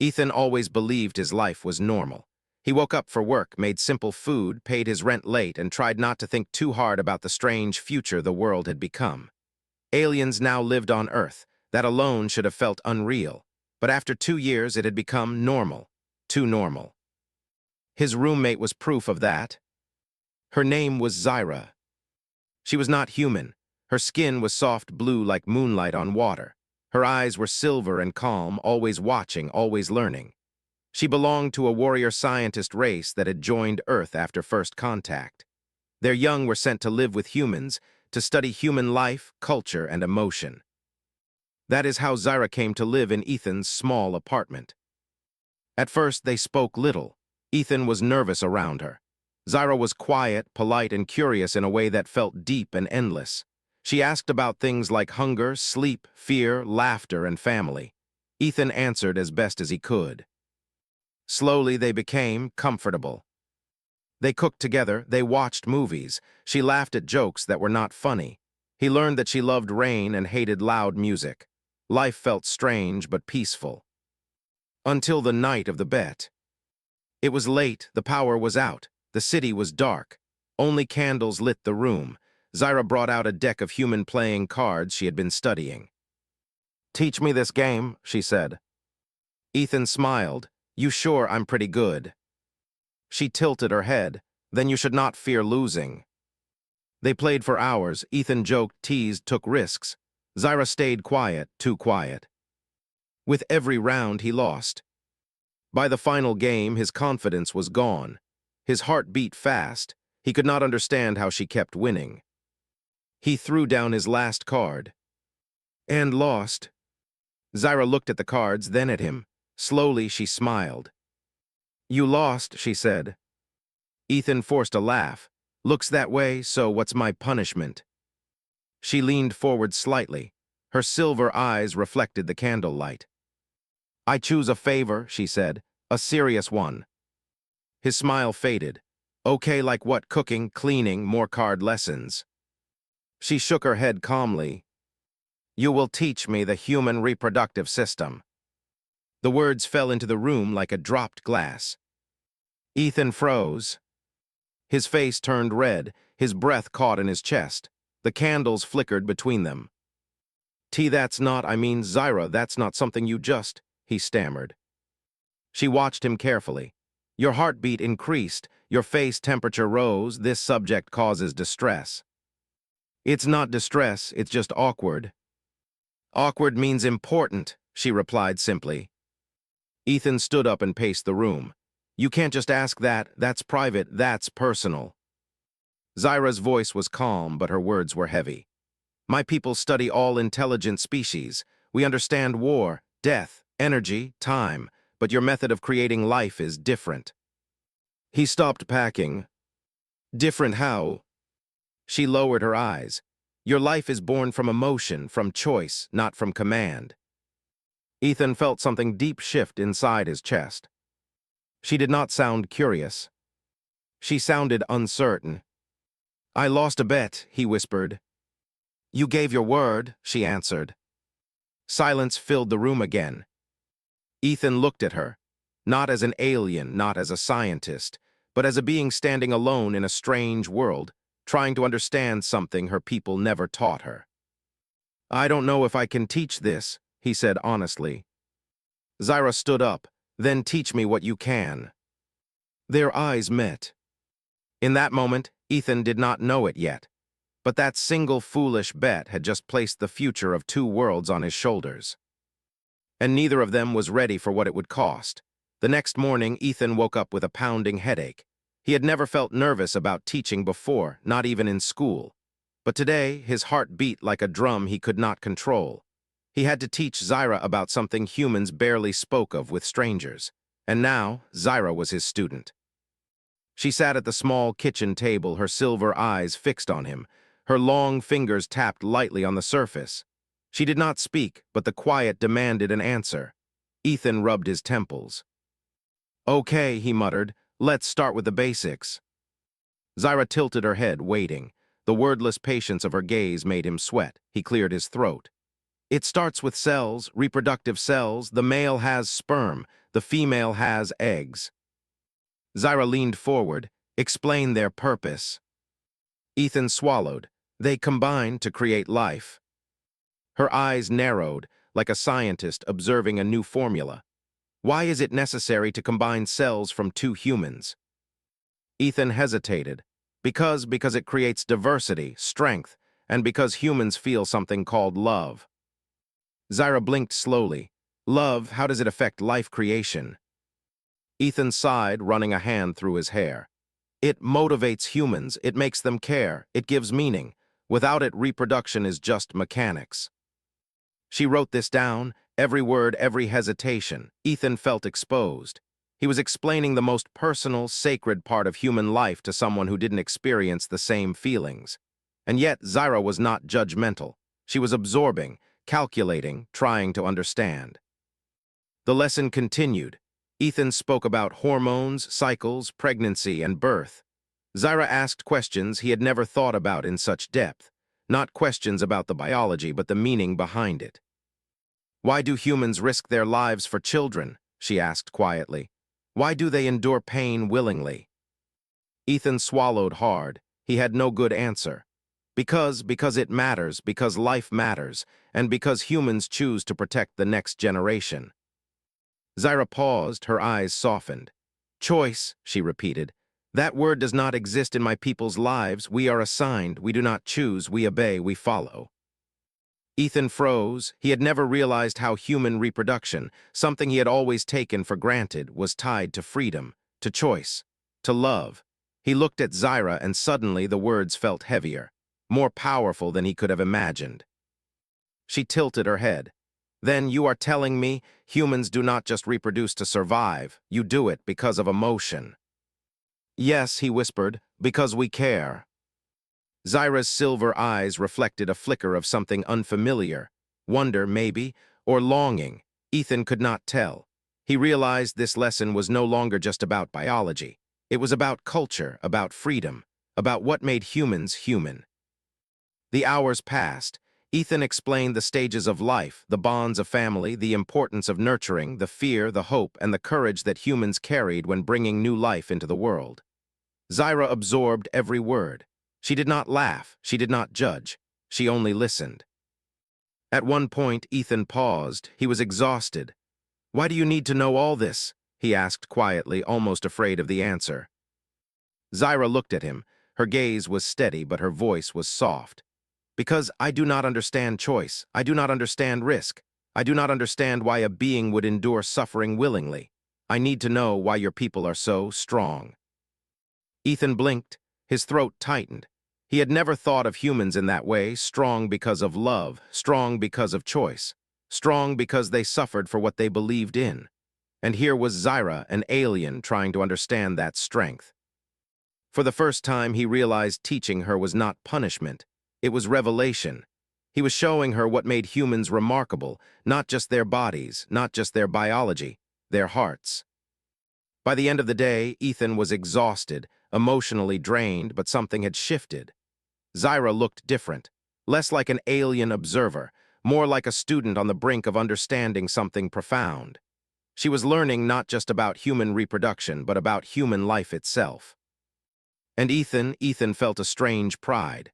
Ethan always believed his life was normal. He woke up for work, made simple food, paid his rent late, and tried not to think too hard about the strange future the world had become. Aliens now lived on Earth. That alone should have felt unreal. But after 2 years, it had become normal. Too normal. His roommate was proof of that. Her name was Zyra. She was not human. Her skin was soft blue like moonlight on water. Her eyes were silver and calm, always watching, always learning. She belonged to a warrior scientist race that had joined Earth after first contact. Their young were sent to live with humans, to study human life, culture, and emotion. That is how Zyra came to live in Ethan's small apartment. At first, they spoke little. Ethan was nervous around her. Zyra was quiet, polite, and curious in a way that felt deep and endless. She asked about things like hunger, sleep, fear, laughter, and family. Ethan answered as best as he could. Slowly, they became comfortable. They cooked together, they watched movies. She laughed at jokes that were not funny. He learned that she loved rain and hated loud music. Life felt strange but peaceful. Until the night of the bet. It was late, the power was out, the city was dark. Only candles lit the room. Zyra brought out a deck of human playing cards she had been studying. "Teach me this game," she said. Ethan smiled. "You sure I'm pretty good?" She tilted her head. "Then you should not fear losing." They played for hours. Ethan joked, teased, took risks. Zyra stayed quiet, too quiet. With every round, he lost. By the final game, his confidence was gone. His heart beat fast. He could not understand how she kept winning. He threw down his last card. And lost. Zyra looked at the cards, then at him. Slowly, she smiled. "You lost," she said. Ethan forced a laugh. "Looks that way, so what's my punishment?" She leaned forward slightly. Her silver eyes reflected the candlelight. "I choose a favor," she said. "A serious one." His smile faded. "Okay, like what? Cooking, cleaning, more card lessons?" She shook her head calmly. "You will teach me the human reproductive system." The words fell into the room like a dropped glass. Ethan froze. His face turned red, his breath caught in his chest. The candles flickered between them. That's not, Zyra, that's not something you just," he stammered. She watched him carefully. "Your heartbeat increased, your face temperature rose, this subject causes distress." "It's not distress, it's just awkward." "Awkward means important," she replied simply. Ethan stood up and paced the room. "You can't just ask that, that's private, that's personal." Zyra's voice was calm, but her words were heavy. "My people study all intelligent species. We understand war, death, energy, time, but your method of creating life is different." He stopped packing. "Different how?" She lowered her eyes. "Your life is born from emotion, from choice, not from command." Ethan felt something deep shift inside his chest. She did not sound curious. She sounded uncertain. "I lost a bet," he whispered. "You gave your word," she answered. Silence filled the room again. Ethan looked at her, not as an alien, not as a scientist, but as a being standing alone in a strange world, trying to understand something her people never taught her. "I don't know if I can teach this," he said honestly. Zyra stood up. "Then teach me what you can." Their eyes met. In that moment, Ethan did not know it yet, but that single foolish bet had just placed the future of two worlds on his shoulders. And neither of them was ready for what it would cost. The next morning, Ethan woke up with a pounding headache. He had never felt nervous about teaching before, not even in school. But today, his heart beat like a drum he could not control. He had to teach Zyra about something humans barely spoke of with strangers. And now, Zyra was his student. She sat at the small kitchen table, her silver eyes fixed on him. Her long fingers tapped lightly on the surface. She did not speak, but the quiet demanded an answer. Ethan rubbed his temples. "Okay," he muttered, "let's start with the basics." Zyra tilted her head, waiting. The wordless patience of her gaze made him sweat. He cleared his throat. "It starts with cells, reproductive cells. The male has sperm. The female has eggs. Zyra leaned forward. Explain their purpose. Ethan swallowed. They combine to create life. Her eyes narrowed, like a scientist observing a new formula. Why is it necessary to combine cells from two humans? Ethan hesitated. Because it creates diversity, strength, and because humans feel something called love. Zyra blinked slowly. Love, how does it affect life creation? Ethan sighed, running a hand through his hair. It motivates humans, it makes them care, it gives meaning. Without it, reproduction is just mechanics. She wrote this down, every word, every hesitation. Ethan felt exposed. He was explaining the most personal, sacred part of human life to someone who didn't experience the same feelings. And yet, Zyra was not judgmental. She was absorbing, calculating, trying to understand. The lesson continued. Ethan spoke about hormones, cycles, pregnancy, and birth. Zyra asked questions he had never thought about in such depth. Not questions about the biology, but the meaning behind it. Why do humans risk their lives for children? She asked quietly. Why do they endure pain willingly? Ethan swallowed hard. He had no good answer. Because it matters, because life matters, and because humans choose to protect the next generation. Zyra paused, her eyes softened. Choice, she repeated. That word does not exist in my people's lives. We are assigned, we do not choose, we obey, we follow. Ethan froze. He had never realized how human reproduction, something he had always taken for granted, was tied to freedom, to choice, to love. He looked at Zyra and suddenly the words felt heavier, more powerful than he could have imagined. She tilted her head. Then you are telling me humans do not just reproduce to survive, you do it because of emotion. Yes, he whispered, because we care. Zyra's silver eyes reflected a flicker of something unfamiliar, wonder maybe, or longing. Ethan could not tell. He realized this lesson was no longer just about biology. It was about culture, about freedom, about what made humans human. The hours passed. Ethan explained the stages of life, the bonds of family, the importance of nurturing, the fear, the hope, and the courage that humans carried when bringing new life into the world. Zyra absorbed every word. She did not laugh, she did not judge, she only listened. At one point, Ethan paused. He was exhausted. Why do you need to know all this? He asked quietly, almost afraid of the answer. Zyra looked at him. Her gaze was steady, but her voice was soft. Because I do not understand choice. I do not understand risk. I do not understand why a being would endure suffering willingly. I need to know why your people are so strong. Ethan blinked. His throat tightened. He had never thought of humans in that way, strong because of love, strong because of choice, strong because they suffered for what they believed in. And here was Zyra, an alien, trying to understand that strength. For the first time, he realized teaching her was not punishment. It was revelation. He was showing her what made humans remarkable, not just their bodies, not just their biology, their hearts. By the end of the day, Ethan was exhausted, emotionally drained, but something had shifted. Zyra looked different, less like an alien observer, more like a student on the brink of understanding something profound. She was learning not just about human reproduction, but about human life itself. And Ethan felt a strange pride.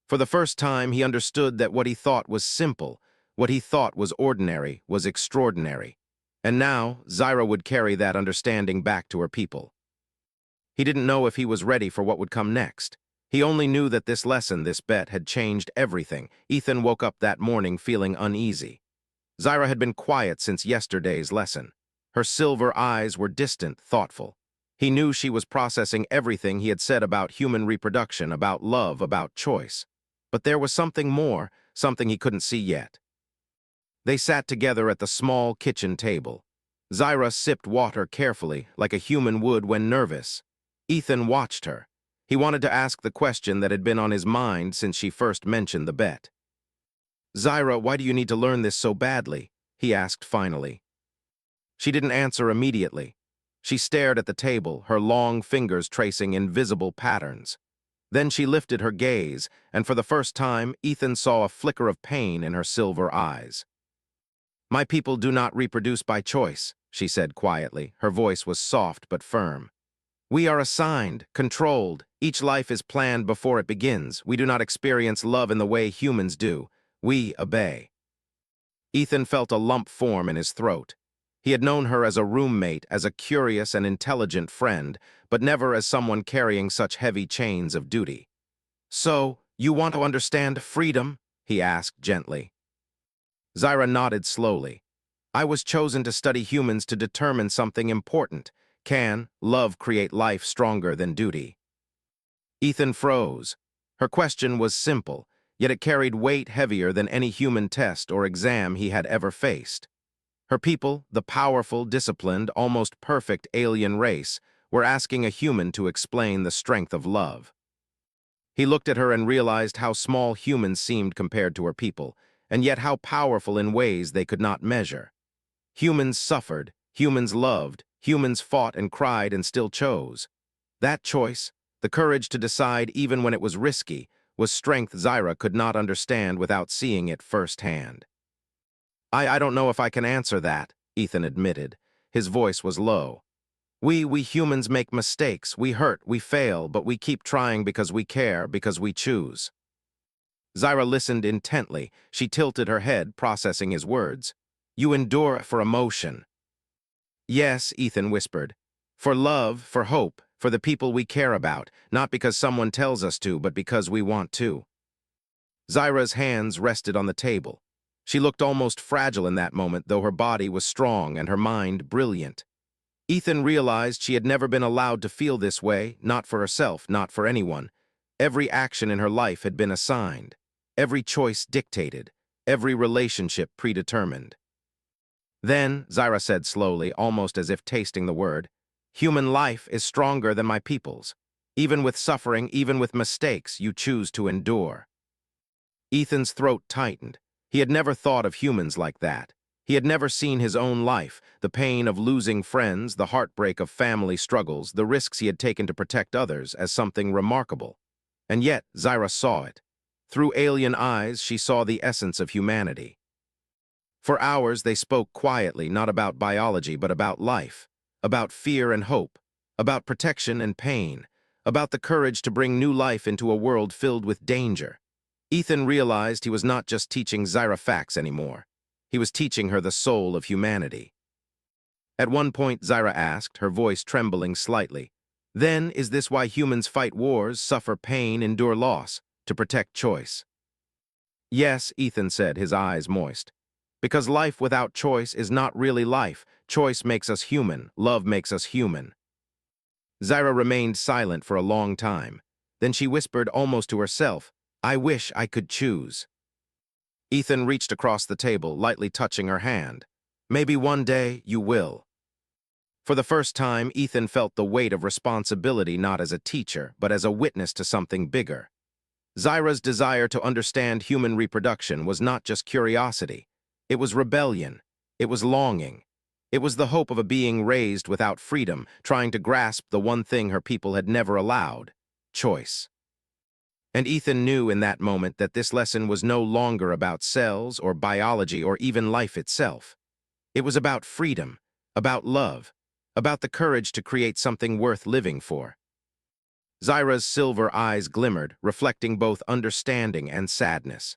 For the first time, he understood that what he thought was simple, what he thought was ordinary, was extraordinary. And now, Zyra would carry that understanding back to her people. He didn't know if he was ready for what would come next. He only knew that this lesson, this bet, had changed everything. Ethan woke up that morning feeling uneasy. Zyra had been quiet since yesterday's lesson. Her silver eyes were distant, thoughtful. He knew she was processing everything he had said about human reproduction, about love, about choice. But there was something more, something he couldn't see yet. They sat together at the small kitchen table. Zyra sipped water carefully, like a human would when nervous. Ethan watched her. He wanted to ask the question that had been on his mind since she first mentioned the bet. Zyra, why do you need to learn this so badly? He asked finally. She didn't answer immediately. She stared at the table, her long fingers tracing invisible patterns. Then she lifted her gaze, and for the first time, Ethan saw a flicker of pain in her silver eyes. My people do not reproduce by choice, she said quietly. Her voice was soft but firm. We are assigned, controlled. Each life is planned before it begins. We do not experience love in the way humans do. We obey. Ethan felt a lump form in his throat. He had known her as a roommate, as a curious and intelligent friend, but never as someone carrying such heavy chains of duty. So, you want to understand freedom? He asked gently. Zyra nodded slowly. I was chosen to study humans to determine something important. Can love create life stronger than duty? Ethan froze. Her question was simple, yet it carried weight heavier than any human test or exam he had ever faced. Her people, the powerful, disciplined, almost perfect alien race, were asking a human to explain the strength of love. He looked at her and realized how small humans seemed compared to her people, and yet how powerful in ways they could not measure. Humans suffered, humans loved, humans fought and cried and still chose. That choice, the courage to decide even when it was risky, was strength Zyra could not understand without seeing it firsthand. I don't know if I can answer that, Ethan admitted. His voice was low. We humans make mistakes, we hurt, we fail, but we keep trying because we care, because we choose. Zyra listened intently. She tilted her head, processing his words. You endure for emotion. Yes, Ethan whispered. For love, for hope, for the people we care about, not because someone tells us to, but because we want to. Zyra's hands rested on the table. She looked almost fragile in that moment, though her body was strong and her mind brilliant. Ethan realized she had never been allowed to feel this way, not for herself, not for anyone. Every action in her life had been assigned, every choice dictated, every relationship predetermined. Then, Zyra said slowly, almost as if tasting the word, human life is stronger than my people's. Even with suffering, even with mistakes, you choose to endure. Ethan's throat tightened. He had never thought of humans like that. He had never seen his own life, the pain of losing friends, the heartbreak of family struggles, the risks he had taken to protect others, as something remarkable. And yet, Zyra saw it. Through alien eyes, she saw the essence of humanity. For hours, they spoke quietly, not about biology, but about life, about fear and hope, about protection and pain, about the courage to bring new life into a world filled with danger. Ethan realized he was not just teaching Zyra facts anymore. He was teaching her the soul of humanity. At one point, Zyra asked, her voice trembling slightly, then, is this why humans fight wars, suffer pain, endure loss, to protect choice? Yes, Ethan said, his eyes moist. Because life without choice is not really life. Choice makes us human. Love makes us human. Zyra remained silent for a long time. Then she whispered almost to herself, I wish I could choose. Ethan reached across the table, lightly touching her hand. Maybe one day you will. For the first time, Ethan felt the weight of responsibility not as a teacher, but as a witness to something bigger. Zyra's desire to understand human reproduction was not just curiosity. It was rebellion. It was longing. It was the hope of a being raised without freedom, trying to grasp the one thing her people had never allowed: choice. And Ethan knew in that moment that this lesson was no longer about cells or biology or even life itself. It was about freedom, about love, about the courage to create something worth living for. Zyra's silver eyes glimmered, reflecting both understanding and sadness.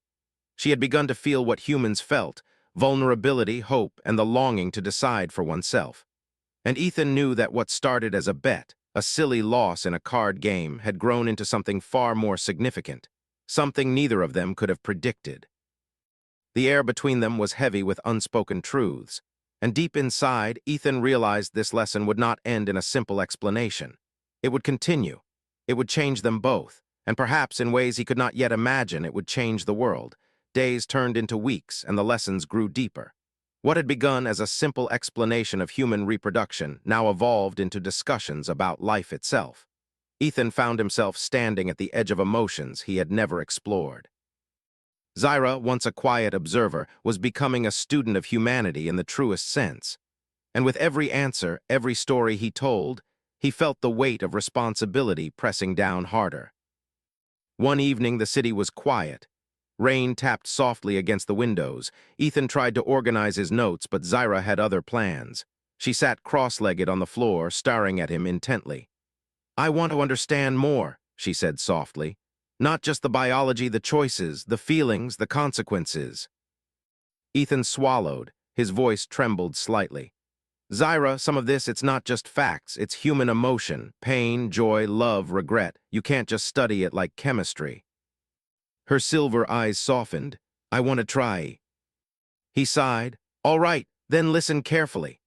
She had begun to feel what humans felt: vulnerability, hope, and the longing to decide for oneself. And Ethan knew that what started as a bet, a silly loss in a card game, had grown into something far more significant, something neither of them could have predicted. The air between them was heavy with unspoken truths, and deep inside, Ethan realized this lesson would not end in a simple explanation. It would continue. It would change them both, and perhaps in ways he could not yet imagine it would change the world. Days turned into weeks, and the lessons grew deeper. What had begun as a simple explanation of human reproduction now evolved into discussions about life itself. Ethan found himself standing at the edge of emotions he had never explored. Zyra, once a quiet observer, was becoming a student of humanity in the truest sense. And with every answer, every story he told, he felt the weight of responsibility pressing down harder. One evening, the city was quiet. Rain tapped softly against the windows. Ethan tried to organize his notes, but Zyra had other plans. She sat cross-legged on the floor, staring at him intently. "I want to understand more," she said softly. "Not just the biology, the choices, the feelings, the consequences." Ethan swallowed. His voice trembled slightly. "Zyra, some of this, it's not just facts. It's human emotion, pain, joy, love, regret. You can't just study it like chemistry." Her silver eyes softened. "I want to try." He sighed. "All right, then listen carefully."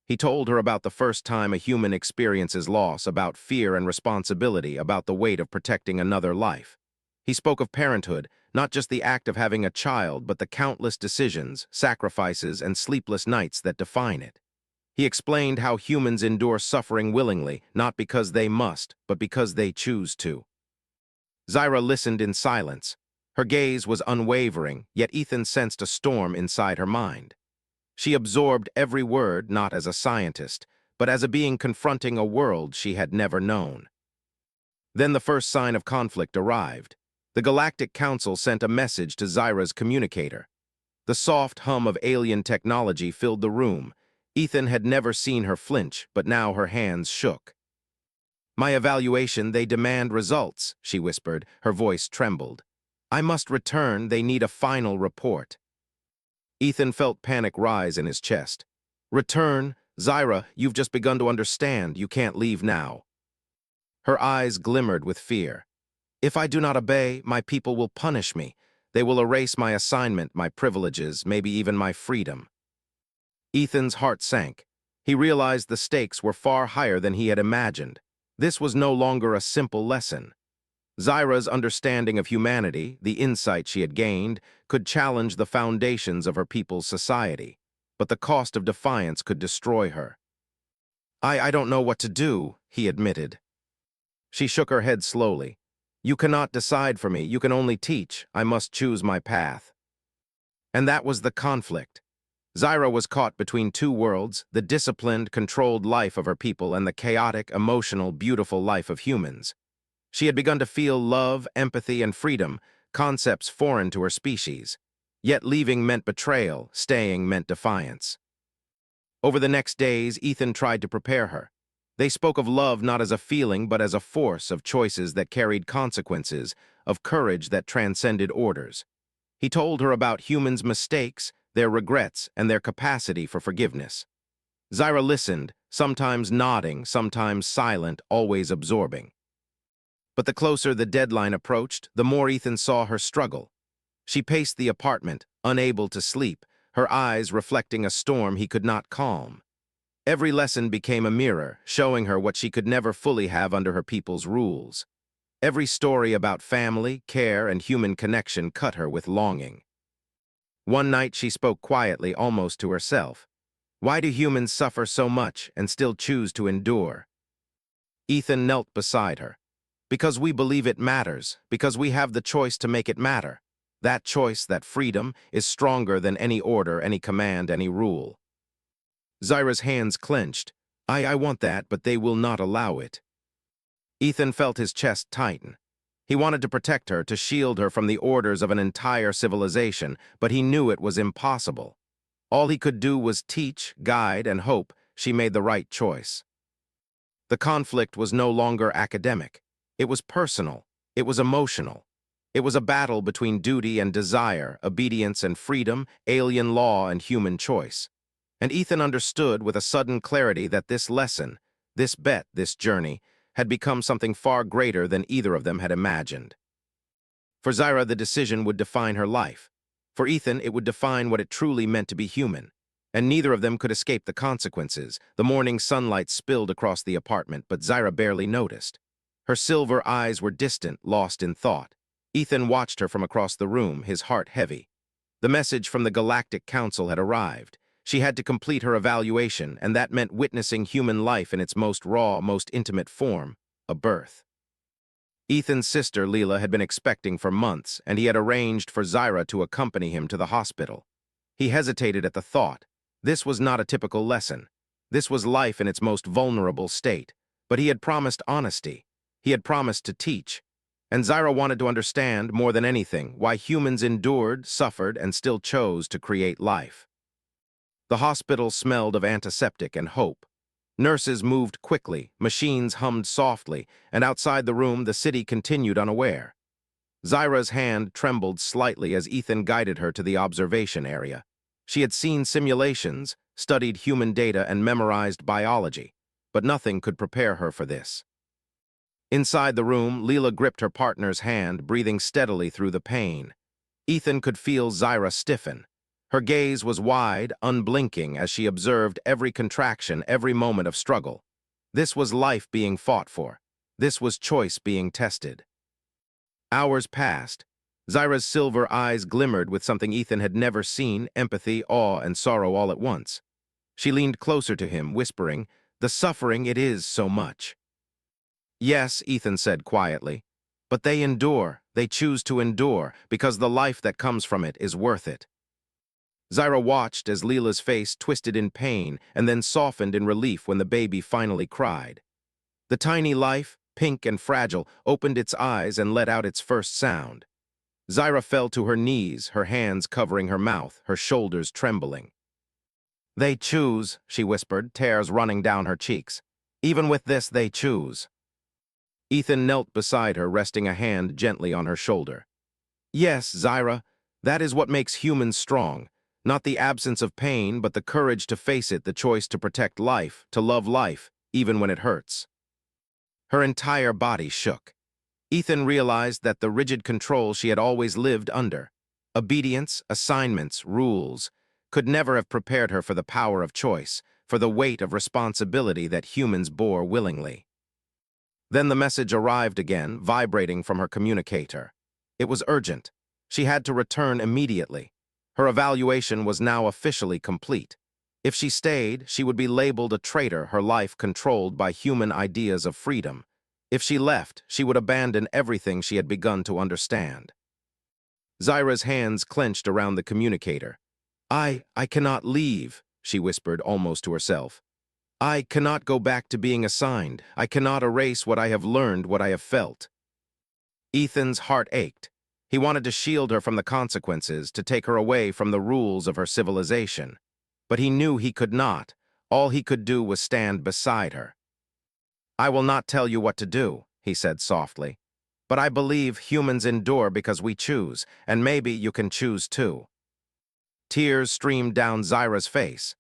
He told her about the first time a human experiences loss, about fear and responsibility, about the weight of protecting another life. He spoke of parenthood, not just the act of having a child, but the countless decisions, sacrifices, and sleepless nights that define it. He explained how humans endure suffering willingly, not because they must, but because they choose to. Zyra listened in silence. Her gaze was unwavering, yet Ethan sensed a storm inside her mind. She absorbed every word not as a scientist, but as a being confronting a world she had never known. Then the first sign of conflict arrived. The Galactic Council sent a message to Zyra's communicator. The soft hum of alien technology filled the room. Ethan had never seen her flinch, but now her hands shook. "My evaluation, they demand results," she whispered. Her voice trembled. "I must return, they need a final report." Ethan felt panic rise in his chest. "Return? Zyra, you've just begun to understand. You can't leave now." Her eyes glimmered with fear. "If I do not obey, my people will punish me. They will erase my assignment, my privileges, maybe even my freedom." Ethan's heart sank. He realized the stakes were far higher than he had imagined. This was no longer a simple lesson. Zyra's understanding of humanity, the insight she had gained, could challenge the foundations of her people's society. But the cost of defiance could destroy her. I don't know what to do," he admitted. She shook her head slowly. "You cannot decide for me. You can only teach. I must choose my path." And that was the conflict. Zyra was caught between two worlds, the disciplined, controlled life of her people and the chaotic, emotional, beautiful life of humans. She had begun to feel love, empathy, and freedom, concepts foreign to her species. Yet leaving meant betrayal, staying meant defiance. Over the next days, Ethan tried to prepare her. They spoke of love not as a feeling, but as a force, of choices that carried consequences, of courage that transcended orders. He told her about humans' mistakes, their regrets, and their capacity for forgiveness. Zyra listened, sometimes nodding, sometimes silent, always absorbing. But the closer the deadline approached, the more Ethan saw her struggle. She paced the apartment, unable to sleep, her eyes reflecting a storm he could not calm. Every lesson became a mirror, showing her what she could never fully have under her people's rules. Every story about family, care, and human connection cut her with longing. One night she spoke quietly, almost to herself. "Why do humans suffer so much and still choose to endure?" Ethan knelt beside her. "Because we believe it matters, because we have the choice to make it matter. That choice, that freedom, is stronger than any order, any command, any rule." Zyra's hands clenched. I want that, but they will not allow it." Ethan felt his chest tighten. He wanted to protect her, to shield her from the orders of an entire civilization, but he knew it was impossible. All he could do was teach, guide, and hope she made the right choice. The conflict was no longer academic. It was personal. It was emotional. It was a battle between duty and desire, obedience and freedom, alien law and human choice. And Ethan understood with a sudden clarity that this lesson, this bet, this journey, had become something far greater than either of them had imagined. For Zyra, the decision would define her life. For Ethan, it would define what it truly meant to be human. And neither of them could escape the consequences. The morning sunlight spilled across the apartment, but Zyra barely noticed. Her silver eyes were distant, lost in thought. Ethan watched her from across the room, his heart heavy. The message from the Galactic Council had arrived. She had to complete her evaluation, and that meant witnessing human life in its most raw, most intimate form, a birth. Ethan's sister, Leela, had been expecting for months, and he had arranged for Zyra to accompany him to the hospital. He hesitated at the thought. This was not a typical lesson. This was life in its most vulnerable state. But he had promised honesty. He had promised to teach. And Zyra wanted to understand, more than anything, why humans endured, suffered, and still chose to create life. The hospital smelled of antiseptic and hope. Nurses moved quickly, machines hummed softly, and outside the room the city continued unaware. Zyra's hand trembled slightly as Ethan guided her to the observation area. She had seen simulations, studied human data, and memorized biology, but nothing could prepare her for this. Inside the room, Leela gripped her partner's hand, breathing steadily through the pain. Ethan could feel Zyra stiffen. Her gaze was wide, unblinking, as she observed every contraction, every moment of struggle. This was life being fought for. This was choice being tested. Hours passed. Zyra's silver eyes glimmered with something Ethan had never seen: empathy, awe, and sorrow all at once. She leaned closer to him, whispering, "The suffering, it is so much." "Yes," Ethan said quietly, "but they endure, they choose to endure, because the life that comes from it is worth it." Zyra watched as Leela's face twisted in pain and then softened in relief when the baby finally cried. The tiny life, pink and fragile, opened its eyes and let out its first sound. Zyra fell to her knees, her hands covering her mouth, her shoulders trembling. "They choose," she whispered, tears running down her cheeks. "Even with this, they choose." Ethan knelt beside her, resting a hand gently on her shoulder. "Yes, Zyra, that is what makes humans strong. Not the absence of pain, but the courage to face it, the choice to protect life, to love life, even when it hurts." Her entire body shook. Ethan realized that the rigid control she had always lived under, obedience, assignments, rules, could never have prepared her for the power of choice, for the weight of responsibility that humans bore willingly. Then the message arrived again, vibrating from her communicator. It was urgent. She had to return immediately. Her evaluation was now officially complete. If she stayed, she would be labeled a traitor, her life controlled by human ideas of freedom. If she left, she would abandon everything she had begun to understand. Zyra's hands clenched around the communicator. I cannot leave," she whispered almost to herself. "I cannot go back to being assigned. I cannot erase what I have learned, what I have felt." Ethan's heart ached. He wanted to shield her from the consequences, to take her away from the rules of her civilization. But he knew he could not. All he could do was stand beside her. "I will not tell you what to do," he said softly. "But I believe humans endure because we choose, and maybe you can choose too." Tears streamed down Zyra's face.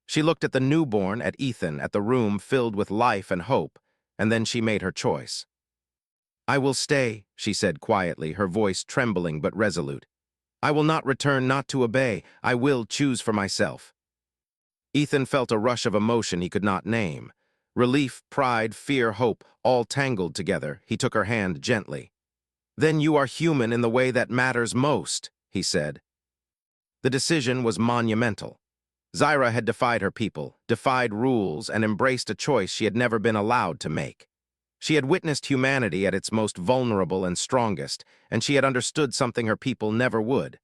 She looked at the newborn, at Ethan, at the room filled with life and hope, and then she made her choice. "I will stay," she said quietly, her voice trembling but resolute. "I will not return, not to obey. I will choose for myself." Ethan felt a rush of emotion he could not name. Relief, pride, fear, hope, all tangled together. He took her hand gently. "Then you are human in the way that matters most," he said. The decision was monumental. Zyra had defied her people, defied rules, and embraced a choice she had never been allowed to make. She had witnessed humanity at its most vulnerable and strongest, and she had understood something her people never would.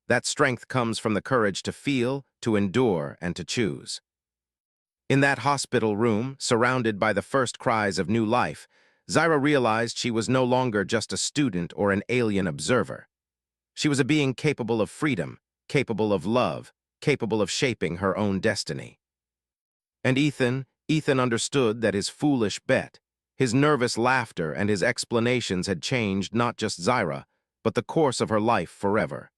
That strength comes from the courage to feel, to endure, and to choose. In that hospital room, surrounded by the first cries of new life, Zyra realized she was no longer just a student or an alien observer. She was a being capable of freedom, capable of love, capable of shaping her own destiny. And Ethan understood that his foolish bet, his nervous laughter, and his explanations had changed not just Zyra, but the course of her life forever.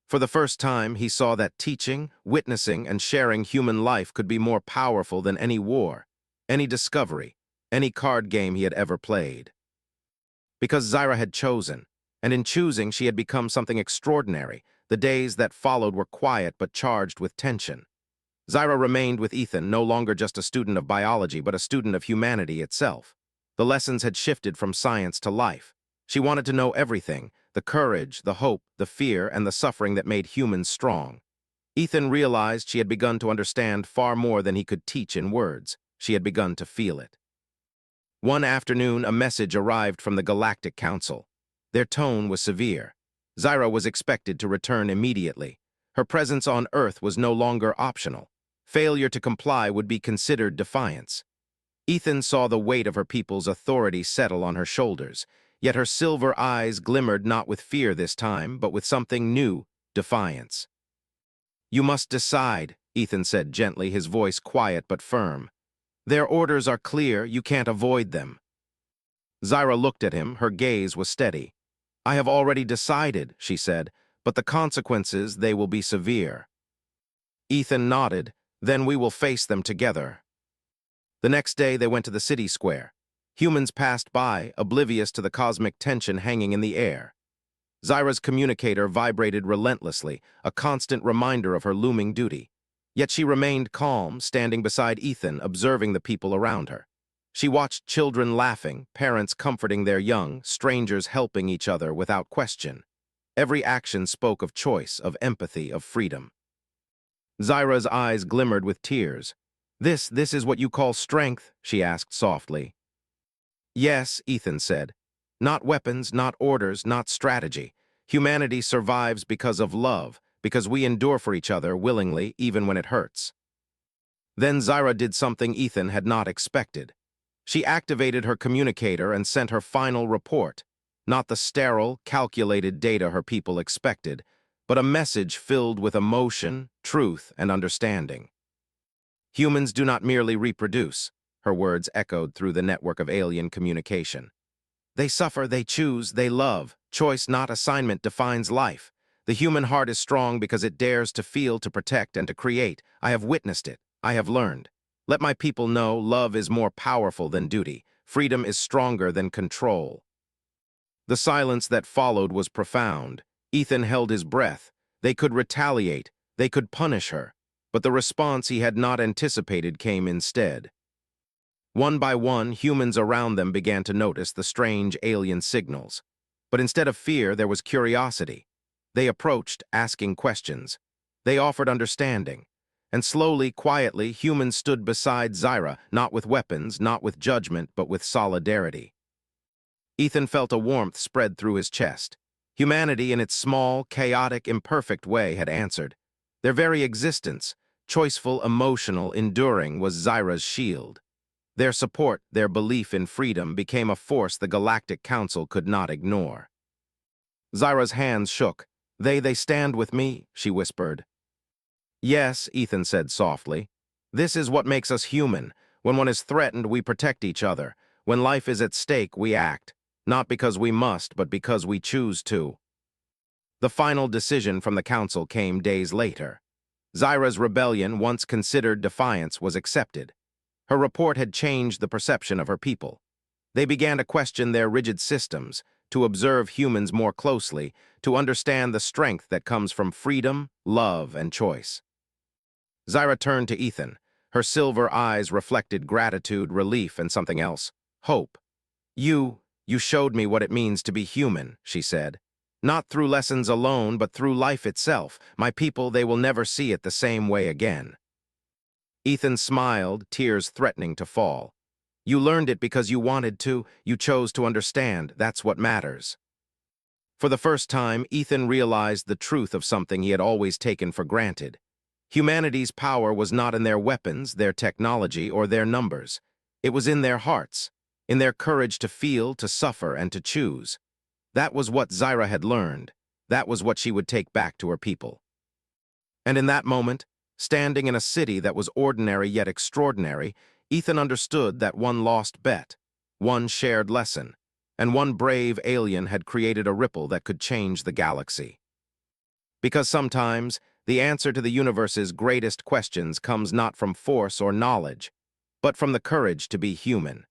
For the first time, he saw that teaching, witnessing, and sharing human life could be more powerful than any war, any discovery, any card game he had ever played. Because Zyra had chosen, and in choosing she had become something extraordinary. The days that followed were quiet but charged with tension. Zyra remained with Ethan, no longer just a student of biology, but a student of humanity itself. The lessons had shifted from science to life. She wanted to know everything: the courage, the hope, the fear, and the suffering that made humans strong. Ethan realized she had begun to understand far more than he could teach in words. She had begun to feel it. One afternoon, a message arrived from the Galactic Council. Their tone was severe. Zyra was expected to return immediately. Her presence on Earth was no longer optional. Failure to comply would be considered defiance. Ethan saw the weight of her people's authority settle on her shoulders, yet her silver eyes glimmered not with fear this time, but with something new: defiance. "You must decide," Ethan said gently, his voice quiet but firm. Their orders are clear, you can't avoid them. Zyra looked at him, her gaze was steady. I have already decided, she said, but the consequences, they will be severe. Ethan nodded, then we will face them together. The next day they went to the city square. Humans passed by, oblivious to the cosmic tension hanging in the air. Zyra's communicator vibrated relentlessly, a constant reminder of her looming duty. Yet she remained calm, standing beside Ethan, observing the people around her. She watched children laughing, parents comforting their young, strangers helping each other without question. Every action spoke of choice, of empathy, of freedom. Zyra's eyes glimmered with tears. This is what you call strength?" she asked softly. Yes, Ethan said. Not weapons, not orders, not strategy. Humanity survives because of love, because we endure for each other willingly, even when it hurts. Then Zyra did something Ethan had not expected. She activated her communicator and sent her final report, not the sterile, calculated data her people expected, but a message filled with emotion, truth, and understanding. Humans do not merely reproduce, her words echoed through the network of alien communication. They suffer, they choose, they love. Choice, not assignment, defines life. The human heart is strong because it dares to feel, to protect, and to create. I have witnessed it. I have learned. Let my people know love is more powerful than duty. Freedom is stronger than control. The silence that followed was profound. Ethan held his breath. They could retaliate. They could punish her. But the response he had not anticipated came instead. One by one, humans around them began to notice the strange alien signals. But instead of fear, there was curiosity. They approached, asking questions. They offered understanding. And slowly, quietly, humans stood beside Zyra, not with weapons, not with judgment, but with solidarity. Ethan felt a warmth spread through his chest. Humanity, in its small, chaotic, imperfect way, had answered. Their very existence, choiceful, emotional, enduring, was Zyra's shield. Their support, their belief in freedom, became a force the Galactic Council could not ignore. Zyra's hands shook. They stand with me," she whispered. Yes, Ethan said softly. This is what makes us human. When one is threatened, we protect each other. When life is at stake, we act. Not because we must, but because we choose to. The final decision from the Council came days later. Zyra's rebellion, once considered defiance, was accepted. Her report had changed the perception of her people. They began to question their rigid systems, to observe humans more closely, to understand the strength that comes from freedom, love, and choice. Zyra turned to Ethan. Her silver eyes reflected gratitude, relief, and something else, hope. You showed me what it means to be human," she said. Not through lessons alone, but through life itself. My people, they will never see it the same way again. Ethan smiled, tears threatening to fall. You learned it because you wanted to, you chose to understand, that's what matters. For the first time, Ethan realized the truth of something he had always taken for granted. Humanity's power was not in their weapons, their technology, or their numbers. It was in their hearts, in their courage to feel, to suffer, and to choose. That was what Zyra had learned. That was what she would take back to her people. And in that moment, standing in a city that was ordinary yet extraordinary, Ethan understood that one lost bet, one shared lesson, and one brave alien had created a ripple that could change the galaxy. Because sometimes, the answer to the universe's greatest questions comes not from force or knowledge, but from the courage to be human.